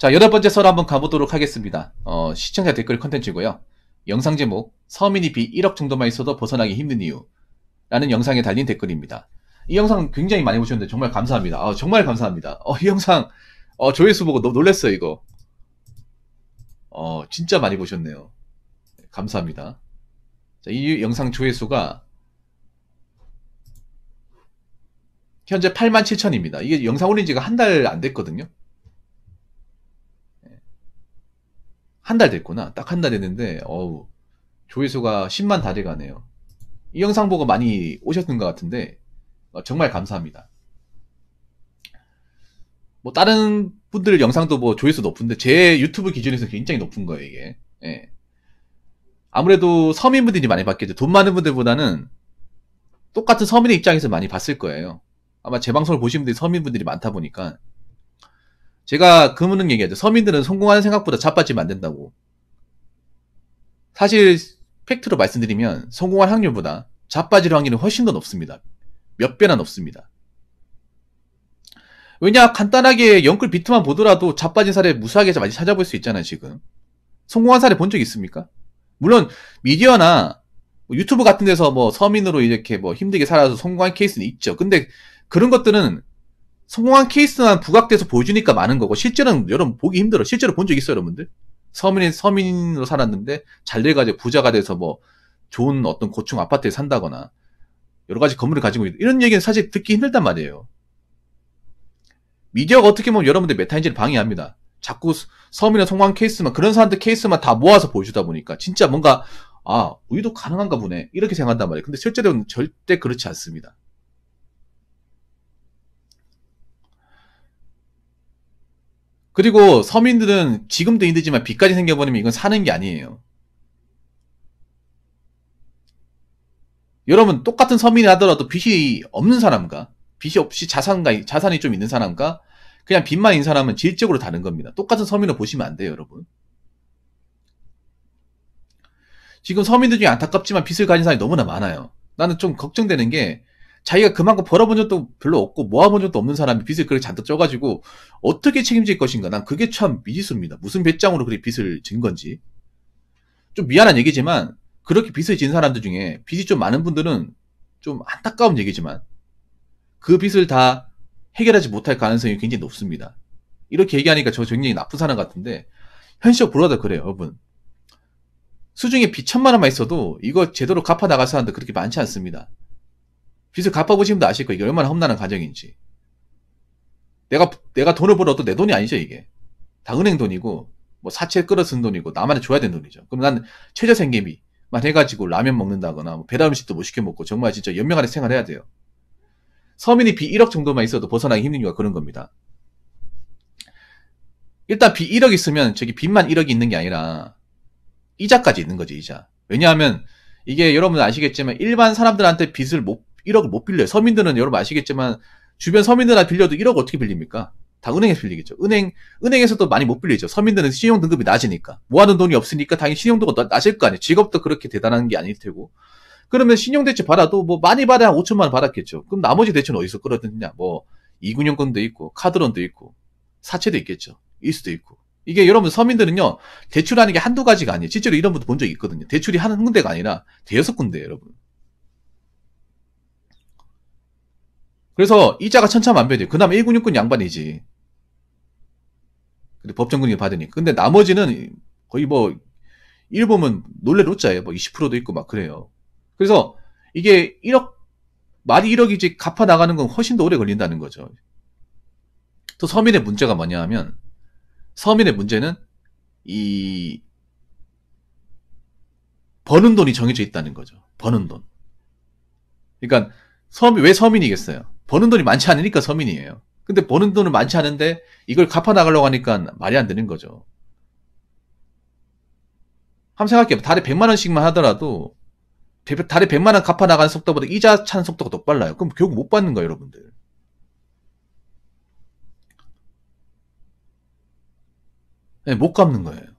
자, 8번째 썰 한번 가보도록 하겠습니다. 시청자 댓글 컨텐츠고요. 영상 제목, 서민이 비 1억 정도만 있어도 벗어나기 힘든 이유 라는 영상에 달린 댓글입니다. 이 영상 굉장히 많이 보셨는데 정말 감사합니다. 정말 감사합니다. 이 영상 조회수 보고 너무 놀랐어요, 이거. 진짜 많이 보셨네요. 감사합니다. 자, 이 영상 조회수가 현재 87,000입니다. 이게 영상 올린 지가 한 달 안 됐거든요. 한 달 됐구나. 딱 한 달 됐는데, 조회수가 10만 다 돼가네요. 이 영상 보고 많이 오셨는 것 같은데, 정말 감사합니다. 뭐, 다른 분들 영상도 뭐 조회수 높은데, 제 유튜브 기준에서 굉장히 높은 거예요, 이게. 예. 아무래도 서민분들이 많이 봤겠죠. 돈 많은 분들보다는 똑같은 서민의 입장에서 많이 봤을 거예요. 아마 제 방송을 보신 분들이 서민분들이 많다 보니까. 제가 그분은 얘기하죠. 서민들은 성공하는 생각보다 자빠지면 안 된다고. 사실 팩트로 말씀드리면 성공할 확률보다 자빠질 확률은 훨씬 더 높습니다. 몇 배나 높습니다. 왜냐, 간단하게 영끌 비트만 보더라도 자빠진 사례 무수하게 많이 찾아볼 수 있잖아요. 지금 성공한 사례 본 적 있습니까? 물론 미디어나 유튜브 같은 데서 뭐 서민으로 이렇게 뭐 힘들게 살아서 성공한 케이스는 있죠. 근데 그런 것들은 성공한 케이스만 부각돼서 보여주니까 많은 거고, 실제로는 여러분 보기 힘들어. 실제로 본 적 있어요, 여러분들? 서민으로 살았는데 잘 돼가지고 부자가 돼서 뭐 좋은 어떤 고층 아파트에 산다거나 여러 가지 건물을 가지고 있다, 이런 얘기는 사실 듣기 힘들단 말이에요. 미디어가 어떻게 보면 여러분들 메타인지를 방해합니다. 자꾸 서민의 성공한 케이스만, 그런 사람들 케이스만 다 모아서 보여주다 보니까 진짜 뭔가 우리도 가능한가 보네 이렇게 생각한단 말이에요. 근데 실제로는 절대 그렇지 않습니다. 그리고 서민들은 지금도 힘들지만 빚까지 생겨버리면 이건 사는 게 아니에요. 여러분, 똑같은 서민이 하더라도 빚이 없는 사람과 빚이 없이 자산이 좀 있는 사람과 그냥 빚만 있는 사람은 질적으로 다른 겁니다. 똑같은 서민을 보시면 안 돼요, 여러분. 지금 서민들 중에 안타깝지만 빚을 가진 사람이 너무나 많아요. 나는 좀 걱정되는 게, 자기가 그만큼 벌어본 적도 별로 없고 모아본 적도 없는 사람이 빚을 그렇게 잔뜩 져가지고 어떻게 책임질 것인가. 난 그게 참 미지수입니다. 무슨 배짱으로 그렇게 빚을 진 건지. 좀 미안한 얘기지만 그렇게 빚을 진 사람들 중에 빚이 좀 많은 분들은 좀 안타까운 얘기지만 그 빚을 다 해결하지 못할 가능성이 굉장히 높습니다. 이렇게 얘기하니까 저 굉장히 나쁜 사람 같은데 현실적으로 보라도 그래요, 여러분. 수중에 빚 1,000만 원만 있어도 이거 제대로 갚아 나갈 사람들 그렇게 많지 않습니다. 빚을 갚아보시면 도 아실 거예요. 이게 얼마나 험난한 과정인지. 내가 돈을 벌어도 내 돈이 아니죠, 이게. 다 은행 돈이고, 뭐 사채 끌어 쓴 돈이고, 나만에 줘야 되는 돈이죠. 그럼 난 최저생계비만 해가지고 라면 먹는다거나, 뭐 배달 음식도 못 시켜 먹고, 정말 진짜 연명하게 생활해야 돼요. 서민이 비 1억 정도만 있어도 벗어나기 힘든 이유가 그런 겁니다. 일단 비 1억 있으면 저기 빚만 1억이 있는 게 아니라 이자까지 있는 거죠, 이자. 왜냐하면 이게 여러분 아시겠지만 일반 사람들한테 빚을 1억을 못 빌려요. 서민들은 여러분 아시겠지만 주변 서민들한테 빌려도 1억 어떻게 빌립니까? 다 은행에서 빌리겠죠. 은행에서도 많이 못 빌리죠. 서민들은 신용 등급이 낮으니까. 모아둔 돈이 없으니까 당연히 신용도가 낮을 거 아니에요. 직업도 그렇게 대단한 게 아닐 테고. 그러면 신용대출 받아도 뭐 많이 받아야 5천만 원 받았겠죠. 그럼 나머지 대출은 어디서 끌어들이냐? 뭐 이군용권도 있고 카드론도 있고 사채도 있겠죠. 일수도 있고. 이게 여러분 서민들은요, 대출하는 게 한두 가지가 아니에요. 실제로 이런 분도 본 적이 있거든요. 대출이 한 군데가 아니라 대여섯 군데예요, 여러분. 그래서 이자가 천차만별이에요. 그 다음에 1군용권 양반이지. 근데 법정금리 받으니까. 근데 나머지는 거의 뭐 일 보면 놀래 로짜예요. 뭐 20%도 있고 막 그래요. 그래서 이게 1억, 말이 1억이지 갚아 나가는 건 훨씬 더 오래 걸린다는 거죠. 또 서민의 문제가 뭐냐 하면, 서민의 문제는 이 버는 돈이 정해져 있다는 거죠. 버는 돈. 그러니까 왜 서민이겠어요? 버는 돈이 많지 않으니까 서민이에요. 근데 버는 돈은 많지 않은데 이걸 갚아 나가려고 하니까 말이 안 되는 거죠. 한번 생각해요. 달에 100만 원씩만 하더라도 달에 100만 원 갚아 나가는 속도보다 이자 차는 속도가 더 빨라요. 그럼 결국 못 받는 거예요, 여러분들. 네, 못 갚는 거예요.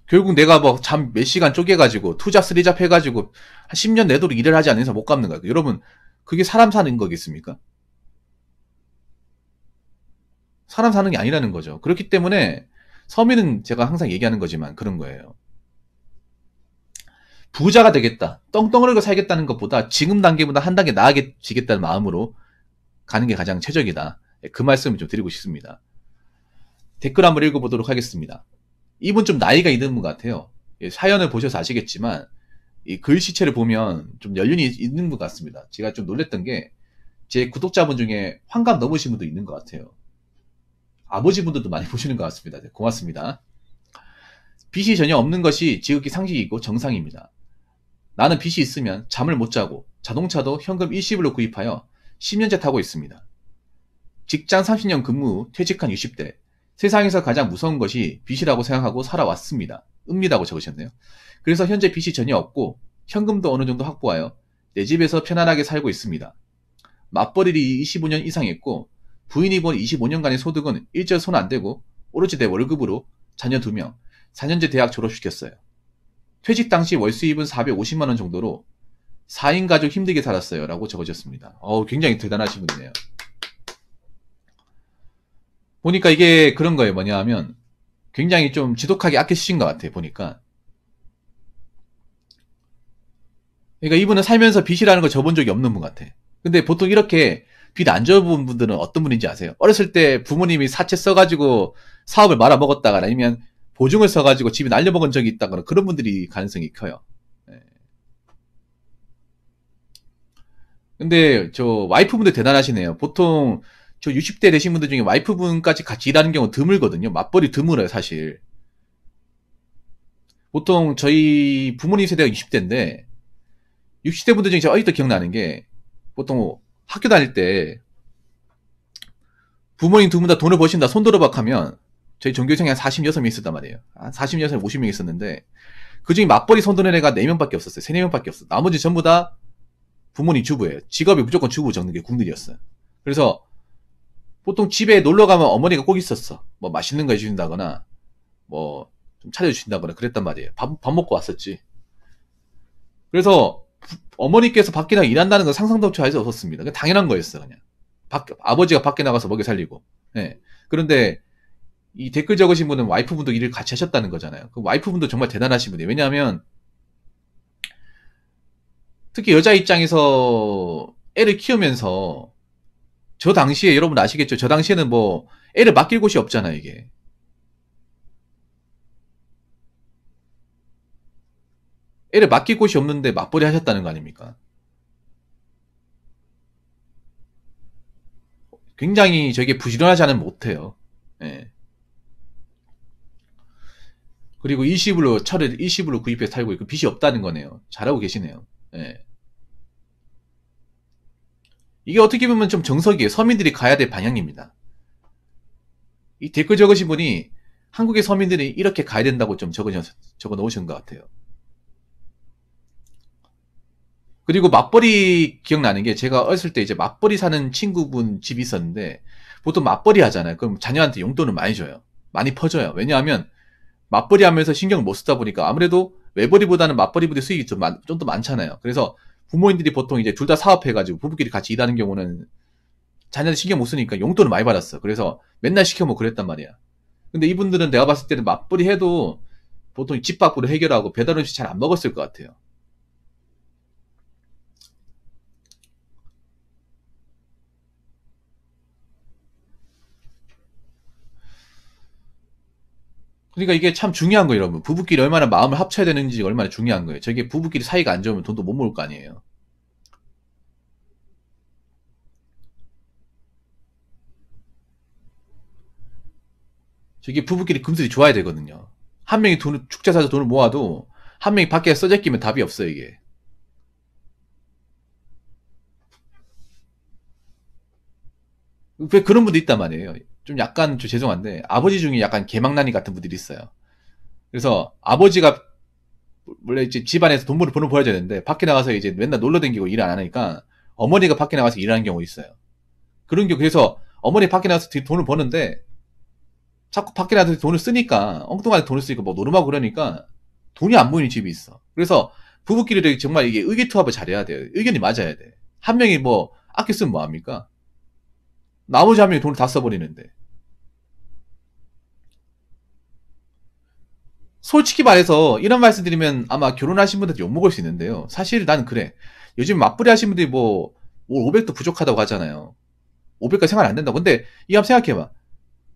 결국 내가 뭐 잠 몇 시간 쪼개가지고 투잡 쓰리잡 해가지고 한 10년 내도록 일을 하지 않는 이상 못 갚는 거예요. 여러분, 그게 사람 사는 거겠습니까? 사람 사는 게 아니라는 거죠. 그렇기 때문에 서민은 제가 항상 얘기하는 거지만 그런 거예요. 부자가 되겠다, 떵떵거리고 살겠다는 것보다 지금 단계보다 한 단계 나아지겠다는 마음으로 가는 게 가장 최적이다. 그 말씀을 좀 드리고 싶습니다. 댓글 한번 읽어보도록 하겠습니다. 이분 좀 나이가 있는 분 같아요. 사연을 보셔서 아시겠지만 이 글씨체를 보면 좀 연륜이 있는 것 같습니다. 제가 좀 놀랬던 게 제 구독자분 중에 환갑 넘으신 분도 있는 것 같아요. 아버지분들도 많이 보시는 것 같습니다. 네, 고맙습니다. 빚이 전혀 없는 것이 지극히 상식이고 정상입니다. 나는 빚이 있으면 잠을 못 자고 자동차도 현금 일시불로 구입하여 10년째 타고 있습니다. 직장 30년 근무 후 퇴직한 60대. 세상에서 가장 무서운 것이 빚이라고 생각하고 살아왔습니다. 읍니다고 적으셨네요. 그래서 현재 빚이 전혀 없고 현금도 어느 정도 확보하여 내 집에서 편안하게 살고 있습니다. 맞벌이를 25년 이상 했고 부인이 본 25년간의 소득은 일절 손 안 대고 오로지 내 월급으로 자녀 2명, 4년제 대학 졸업시켰어요. 퇴직 당시 월 수입은 450만원 정도로 4인 가족 힘들게 살았어요. 라고 적어졌습니다. 굉장히 대단하신 분이네요. 보니까 이게 그런 거예요. 뭐냐 하면 굉장히 좀 지독하게 아끼신 것 같아요. 보니까. 그러니까 이분은 살면서 빚이라는 걸 져본 적이 없는 분 같아. 근데 보통 이렇게 빚 안 져본 분들은 어떤 분인지 아세요? 어렸을 때 부모님이 사채 써가지고 사업을 말아먹었다거나 아니면 보증을 써가지고 집이 날려먹은 적이 있다거나 그런 분들이 가능성이 커요. 네. 근데 저 와이프분들 대단하시네요. 보통 저 60대 되신 분들 중에 와이프분까지 같이 일하는 경우 드물거든요. 맞벌이 드물어요, 사실. 보통 저희 부모님 세대가 60대인데 60대 분들 중에 제가 아직도 기억나는 게 보통 학교 다닐 때 부모님 두 분 다 돈을 버신다 손들어박 하면 저희 전교생이 한 46명 있었단 말이에요. 한 46명, 50명 있었는데 그중에 맞벌이 손드는 애가 4명밖에 없었어요. 3, 4명밖에 없었어요. 나머지 전부 다 부모님 주부예요. 직업이 무조건 주부 적는 게 국룰이었어요. 그래서 보통 집에 놀러 가면 어머니가 꼭 있었어. 뭐 맛있는 거 해주신다거나 뭐 좀 차려주신다거나 그랬단 말이에요. 밥 먹고 왔었지. 그래서 어머니께서 밖에 나가 일한다는 건 상상도 할 수 없었습니다. 그냥 당연한 거였어. 그냥 아버지가 밖에 나가서 먹여 살리고. 네. 그런데 이 댓글 적으신 분은 와이프분도 일을 같이 하셨다는 거잖아요. 그 와이프분도 정말 대단하신 분이에요. 왜냐하면 특히 여자 입장에서 애를 키우면서 저 당시에 여러분 아시겠죠? 저 당시에는 뭐 애를 맡길 곳이 없잖아요, 이게. 애를 맡길 곳이 없는데 맞벌이 하셨다는 거 아닙니까? 굉장히 저게 부지런하지 않으면 못해요. 예. 그리고 차를 일시불로 구입해서 살고 있고 빚이 없다는 거네요. 잘하고 계시네요. 예. 이게 어떻게 보면 좀 정석이에요. 서민들이 가야 될 방향입니다. 이 댓글 적으신 분이 한국의 서민들이 이렇게 가야 된다고 좀 적어 놓으신 것 같아요. 그리고 맞벌이 기억나는 게 제가 어렸을 때 이제 맞벌이 사는 친구분 집이 있었는데 보통 맞벌이 하잖아요. 그럼 자녀한테 용돈을 많이 줘요. 많이 퍼져요. 왜냐하면 맞벌이 하면서 신경을 못 쓰다 보니까 아무래도 외벌이보다는 맞벌이분들 수익이 좀 더 많잖아요. 그래서 부모님들이 보통 이제 둘 다 사업해가지고 부부끼리 같이 일하는 경우는 자녀들 신경 못 쓰니까 용돈을 많이 받았어. 그래서 맨날 시켜먹고 그랬단 말이야. 근데 이분들은 내가 봤을 때는 맞벌이 해도 보통 집 밖으로 해결하고 배달 음식 잘 안 먹었을 것 같아요. 그러니까 이게 참 중요한 거예요, 여러분. 부부끼리 얼마나 마음을 합쳐야 되는지 얼마나 중요한 거예요. 저게 부부끼리 사이가 안 좋으면 돈도 못 모을 거 아니에요. 저게 부부끼리 금슬이 좋아야 되거든요. 한 명이 축제 사서 돈을 모아도 한 명이 밖에 써재끼면 답이 없어요, 이게. 왜 그런 분도 있단 말이에요. 좀 약간 좀 죄송한데 아버지 중에 약간 개망나니 같은 분들이 있어요. 그래서 아버지가 원래 이제 집안에서 돈을 벌어야 되는데 밖에 나가서 이제 맨날 놀러 다니고 일 안 하니까 어머니가 밖에 나가서 일하는 경우 있어요. 그런 경우 그래서 어머니 밖에 나가서 돈을 버는데 자꾸 밖에 나가서 돈을 쓰니까 엉뚱하게 돈을 쓰니까 뭐 노름하고 그러니까 돈이 안 모이는 집이 있어. 그래서 부부끼리 정말 이게 의기투합을 잘해야 돼요. 의견이 맞아야 돼. 한 명이 뭐 아껴 쓰면 뭐합니까? 나머지 한 명이 돈을 다 써버리는데. 솔직히 말해서 이런 말씀 드리면 아마 결혼하신 분들한테 욕먹을 수 있는데요. 사실 나는 그래. 요즘 맞벌이 하신 분들이 뭐 500도 부족하다고 하잖아요. 500까지 생활 안 된다고. 근데 이거 한번 생각해봐.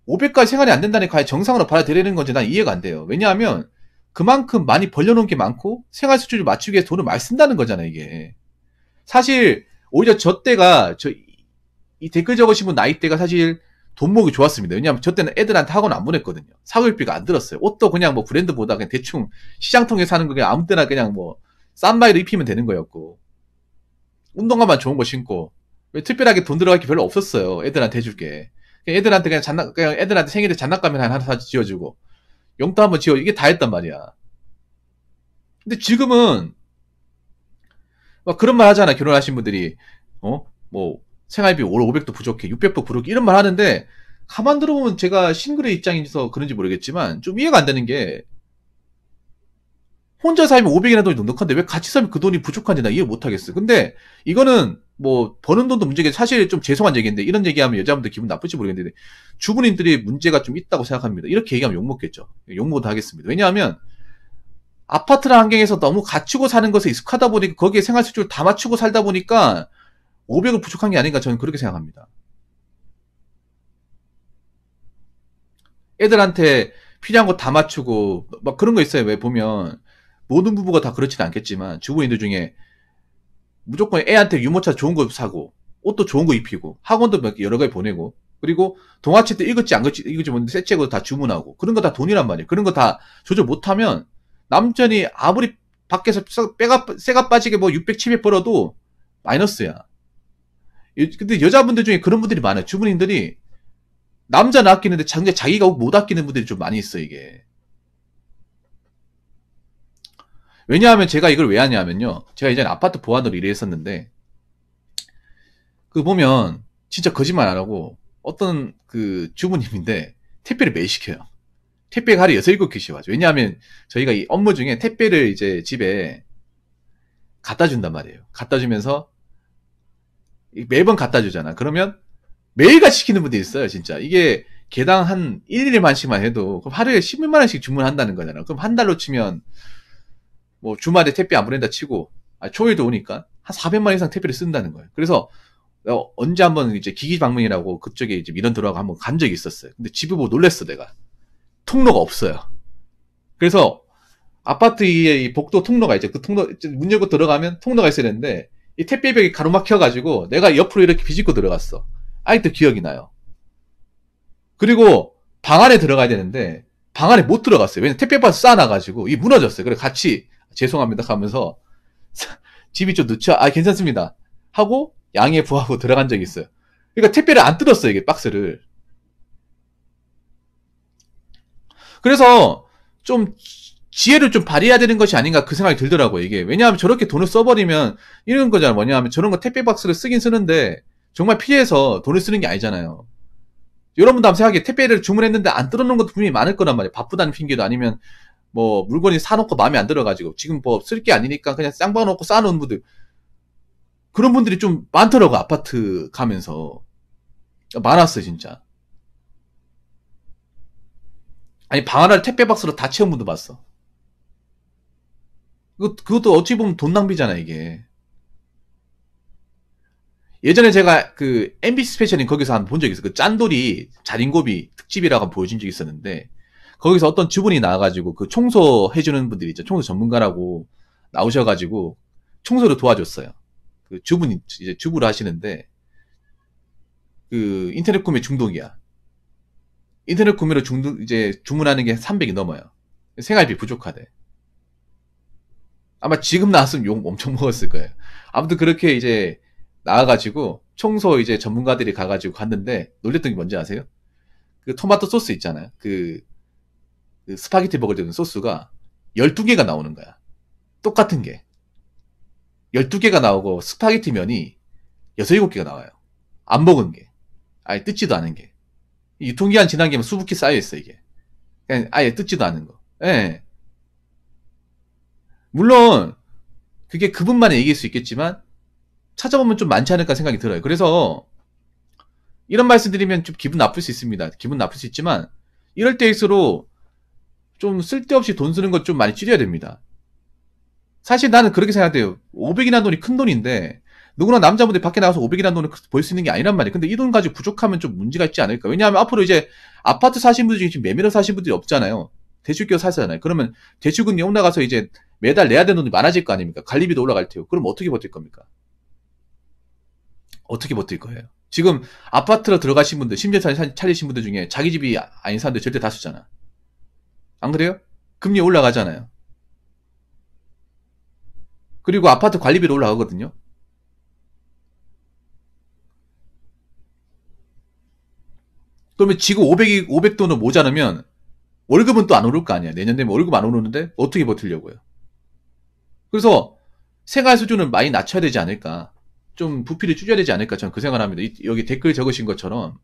500까지 생활이 안 된다는 게 과연 정상으로 받아들이는 건지 난 이해가 안 돼요. 왜냐하면 그만큼 많이 벌려놓은 게 많고 생활 수준을 맞추기 위해서 돈을 많이 쓴다는 거잖아요, 이게. 사실 오히려 저 때가 이 댓글 적으신 분 나이 때가 사실 돈 모으기 좋았습니다. 왜냐하면 저 때는 애들한테 학원 안 보냈거든요. 사교육비가 안 들었어요. 옷도 그냥 뭐 브랜드보다 그냥 대충 시장 통해 사는 거 그냥 아무 때나 그냥 뭐 싼 마이로 입히면 되는 거였고 운동화만 좋은 거 신고 왜 특별하게 돈 들어갈 게 별로 없었어요. 애들한테 해줄 게. 그냥 애들한테 그냥 애들한테 생일에 장난감이나 하나 사서 지어주고 용돈 한번 지어 이게 다 했단 말이야. 근데 지금은 막 그런 말 하잖아. 결혼하신 분들이 뭐 생활비 올 500도 부족해, 600도 부족해 이런 말 하는데 가만 들어보면 제가 싱글의 입장에서 그런지 모르겠지만 좀 이해가 안 되는 게 혼자 살면 500이나 돈이 넉넉한데 왜 같이 살면 그 돈이 부족한지 나 이해 못 하겠어. 근데 이거는 뭐 버는 돈도 문제겠지. 사실 좀 죄송한 얘기인데 이런 얘기하면 여자분들 기분 나쁠지 모르겠는데 주부님들이 문제가 좀 있다고 생각합니다. 이렇게 얘기하면 욕먹겠죠. 욕먹어도 하겠습니다. 왜냐하면 아파트나 환경에서 너무 갖추고 사는 것에 익숙하다 보니까 거기에 생활 수준을 다 맞추고 살다 보니까 500은 부족한 게 아닌가 저는 그렇게 생각합니다. 애들한테 필요한 거 다 맞추고 막 그런 거 있어요. 왜 보면 모든 부부가 다 그렇지는 않겠지만 주부인들 중에 무조건 애한테 유모차 좋은 거 사고 옷도 좋은 거 입히고 학원도 여러 개 보내고 그리고 동화책도 읽었지 안 읽었지 뭔데 새 책으로 다 주문하고 그런 거 다 돈이란 말이에요. 그런 거 다 조절 못하면 남편이 아무리 밖에서 쇠가 빠지게 뭐 600, 700 벌어도 마이너스야. 근데 여자분들 중에 그런 분들이 많아요. 주부님들이 남자는 아끼는데 자기가 못 아끼는 분들이 좀 많이 있어 이게. 왜냐하면 제가 이걸 왜 하냐면요. 제가 이전에 아파트 보안으로 일했었는데 그 보면 진짜 거짓말 안 하고 어떤 그 주부님인데 택배를 매일 시켜요. 택배가 하루에 6, 7개씩 와죠. 왜냐하면 저희가 이 업무 중에 택배를 이제 집에 갖다 준단 말이에요. 갖다 주면서 매번 갖다 주잖아. 그러면 매일같이 시키는 분들이 있어요, 진짜. 이게 개당 한 1, 2만씩만 해도 그럼 하루에 10만 원씩 주문한다는 거잖아. 그럼 한 달로 치면 뭐 주말에 택배 안 보낸다 치고 초일도 오니까 한 400만 이상 택배를 쓴다는 거예요. 그래서 언제 한번 이제 기기 방문이라고 그쪽에 이제 민원 들어가고 한번 간 적이 있었어요. 근데 집에 보고 놀랬어, 내가. 통로가 없어요. 그래서 아파트 이 복도 통로가 있죠. 그 통로 문 열고 들어가면 통로가 있어야 되는데 이 택배벽이 가로막혀가지고 내가 옆으로 이렇게 비집고 들어갔어. 아직도 기억이 나요. 그리고 방 안에 들어가야 되는데 방 안에 못 들어갔어요. 왜냐면 택배박스 쌓아놔가지고 이 무너졌어요. 그래 같이 죄송합니다 하면서 집이 좀 늦죠? 괜찮습니다 하고 양해 부하고 들어간 적이 있어요. 그러니까 택배를 안 뜯었어요. 이게 박스를. 그래서 좀 지혜를 좀 발휘해야 되는 것이 아닌가 그 생각이 들더라고요. 이게 왜냐하면 저렇게 돈을 써버리면 이런 거잖아요. 뭐냐면 저런 거 택배 박스를 쓰긴 쓰는데 정말 필요해서 돈을 쓰는 게 아니잖아요. 여러분도 한번 생각해. 택배를 주문했는데 안 뜯어놓은 것도 분명히 많을 거란 말이에요. 바쁘다는 핑계도 아니면 뭐 물건이 사놓고 마음에 안 들어가지고 지금 뭐 쓸 게 아니니까 그냥 쌍방 놓고 쌓아놓은 분들 그런 분들이 좀 많더라고. 아파트 가면서 많았어요 진짜. 아니 방 하나를 택배 박스로 다 채운 분도 봤어. 그것도 어찌 보면 돈 낭비잖아 이게. 예전에 제가 그 MBC 스페셜인 거기서 한 본 적이 있어. 그 짠돌이 자린고비 특집이라고 보여준 적이 있었는데 거기서 어떤 주분이 나와가지고 그 청소해주는 분들이 있죠. 청소 전문가라고 나오셔가지고 청소를 도와줬어요. 그 주분이 이제 주부를 하시는데 그 인터넷 구매 중독이야. 인터넷 구매로 이제 주문하는 게 300이 넘어요. 생활비 부족하대. 아마 지금 나왔으면 욕 엄청 먹었을 거예요. 아무튼 그렇게 이제 나와가지고 청소 이제 전문가들이 가가지고 갔는데 놀랬던 게 뭔지 아세요? 그 토마토 소스 있잖아요. 그 스파게티 먹을 때 소스가 12개가 나오는 거야. 똑같은 게. 12개가 나오고 스파게티 면이 6, 7개가 나와요. 안 먹은 게. 아예 뜯지도 않은 게. 유통기한 지난 게 수북히 쌓여있어, 이게. 그냥 아예 뜯지도 않은 거. 예. 물론, 그게 그분만의 얘기일 수 있겠지만, 찾아보면 좀 많지 않을까 생각이 들어요. 그래서, 이런 말씀 드리면 좀 기분 나쁠 수 있습니다. 기분 나쁠 수 있지만, 이럴 때일수록, 좀 쓸데없이 돈 쓰는 것 좀 많이 줄여야 됩니다. 사실 나는 그렇게 생각해요. 500이라는 돈이 큰 돈인데 누구나 남자분들이 밖에 나가서 500이라는 돈을 벌 수 있는 게 아니란 말이에요. 근데 이 돈 가지고 부족하면 좀 문제가 있지 않을까. 왜냐하면 앞으로 이제 아파트 사신 분들 중에 지금 매매로 사신 분들이 없잖아요. 대출교 사잖아요. 그러면 대출금리 올라가서 이제 매달 내야 되는 돈이 많아질 거 아닙니까? 관리비도 올라갈 테고. 그럼 어떻게 버틸 겁니까? 어떻게 버틸 거예요? 지금 아파트로 들어가신 분들, 심지어 차리신 분들 중에 자기 집이 아닌 사람들 절대 다수잖아. 안 그래요? 금리 올라가잖아요. 그리고 아파트 관리비도 올라가거든요. 그러면 지금 500돈은 모자라면 월급은 또 안 오를 거 아니야. 내년 되면 월급 안 오르는데 어떻게 버틸려고요? 그래서 생활 수준을 많이 낮춰야 되지 않을까. 좀 부피를 줄여야 되지 않을까. 저는 그 생각을 합니다. 여기 댓글 적으신 것처럼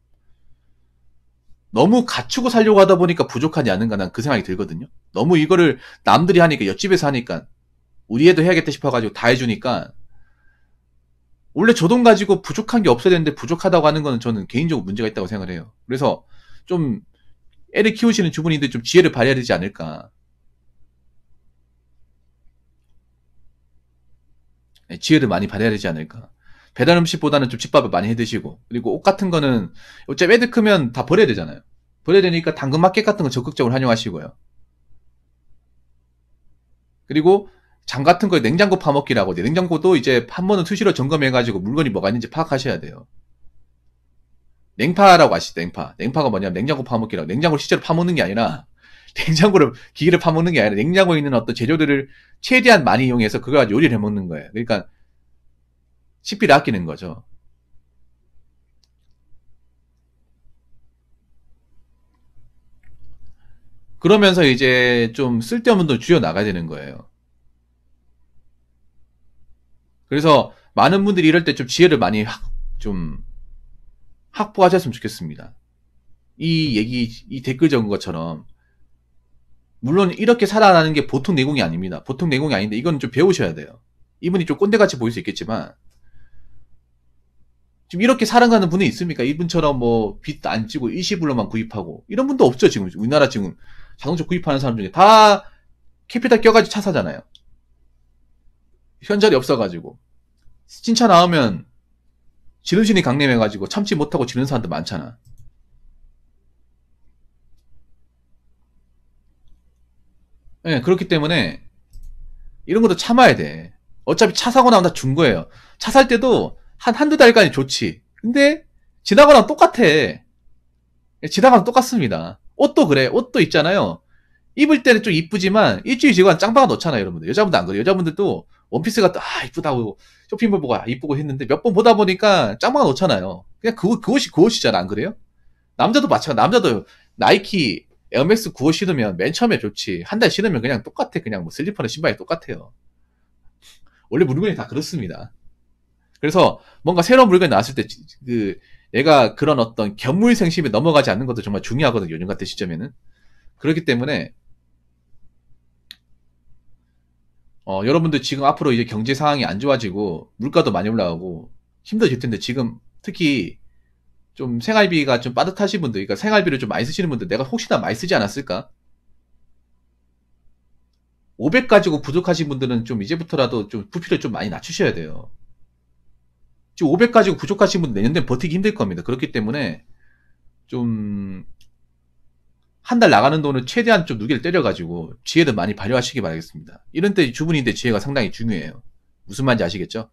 너무 갖추고 살려고 하다 보니까 부족하지 않은가 난 그 생각이 들거든요. 너무 이거를 남들이 하니까 옆집에서 하니까 우리 애도 해야겠다 싶어가지고 다 해주니까 원래 저 돈 가지고 부족한 게 없어야 되는데 부족하다고 하는 거는 저는 개인적으로 문제가 있다고 생각을 해요. 그래서 좀 애를 키우시는 주부님들 좀 지혜를 발휘해야 되지 않을까. 네, 지혜를 많이 발휘해야 되지 않을까. 배달 음식보다는 좀 집밥을 많이 해 드시고, 그리고 옷 같은 거는 어차피 애들 크면 다 버려야 되잖아요. 버려야 되니까 당근마켓 같은 거 적극적으로 활용하시고요. 그리고 장 같은 거에 냉장고 파먹기라고 돼. 냉장고도 이제 한 번은 수시로 점검해가지고 물건이 뭐가 있는지 파악하셔야 돼요. 냉파라고 아시죠? 냉파. 냉파가 뭐냐면 냉장고 파먹기라고. 냉장고를 실제로 파먹는 게 아니라 냉장고를 기계를 파먹는 게 아니라 냉장고에 있는 어떤 재료들을 최대한 많이 이용해서 그걸 가지고 요리를 해먹는 거예요. 그러니까 식비를 아끼는 거죠. 그러면서 이제 좀 쓸데없는 돈 줄여 나가야 되는 거예요. 그래서 많은 분들이 이럴 때 좀 지혜를 많이 좀 확보하셨으면 좋겠습니다. 이 댓글 적은 것처럼 물론 이렇게 살아나는 게 보통 내공이 아닙니다. 보통 내공이 아닌데 이건 좀 배우셔야 돼요. 이분이 좀 꼰대같이 보일 수 있겠지만 지금 이렇게 살아가는 분이 있습니까? 이분처럼 뭐 빚 안 지고 일시불로만 구입하고 이런 분도 없죠. 지금 우리나라 지금 자동차 구입하는 사람 중에 다 캐피탈 껴가지고 차 사잖아요. 현찰이 없어가지고 칭찬 나오면 지름신이 강림해가지고 참지 못하고 지는 사람들 많잖아. 네, 그렇기 때문에 이런 것도 참아야 돼. 어차피 차 사고 나면 다 준 거예요. 차 살 때도 한두 달까지 좋지. 근데 지나고 나면 똑같아. 지나가면 똑같습니다. 옷도 그래. 옷도 있잖아요. 입을 때는 좀 이쁘지만 일주일 지나고 짱박아 놓잖아요, 여러분들. 여자분들 안 그래요. 여자분들도 원피스가 이쁘다고 쇼핑몰 보고 이쁘고 했는데 몇 번 보다 보니까 짱박아 놓잖아요. 그냥 그것이 그 옷이잖아, 안 그래요? 남자도 마찬가지. 남자도 나이키 에어맥스 9호 신으면 맨 처음에 좋지. 한 달 신으면 그냥 똑같아. 그냥 뭐 슬리퍼나 신발이 똑같아요. 원래 물건이 다 그렇습니다. 그래서 뭔가 새로운 물건이 나왔을 때 얘가 그런 어떤 견물생심에 넘어가지 않는 것도 정말 중요하거든요. 요즘 같은 시점에는. 그렇기 때문에 여러분들 지금 앞으로 이제 경제 상황이 안 좋아지고 물가도 많이 올라가고 힘들어질 텐데 지금 특히 좀 생활비가 좀 빠듯하신 분들, 그러니까 생활비를 좀 많이 쓰시는 분들, 내가 혹시나 많이 쓰지 않았을까? 500 가지고 부족하신 분들은 좀 이제부터라도 좀 부피를 좀 많이 낮추셔야 돼요. 지금 500 가지고 부족하신 분들 내년 되면 버티기 힘들 겁니다. 그렇기 때문에 좀 한 달 나가는 돈을 최대한 좀 누계를 때려가지고 지혜를 많이 발휘하시기 바라겠습니다. 이런 때 주부인데 지혜가 상당히 중요해요. 무슨 말인지 아시겠죠?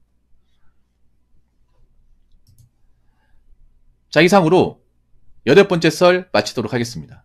자, 이상으로 8번째 썰 마치도록 하겠습니다.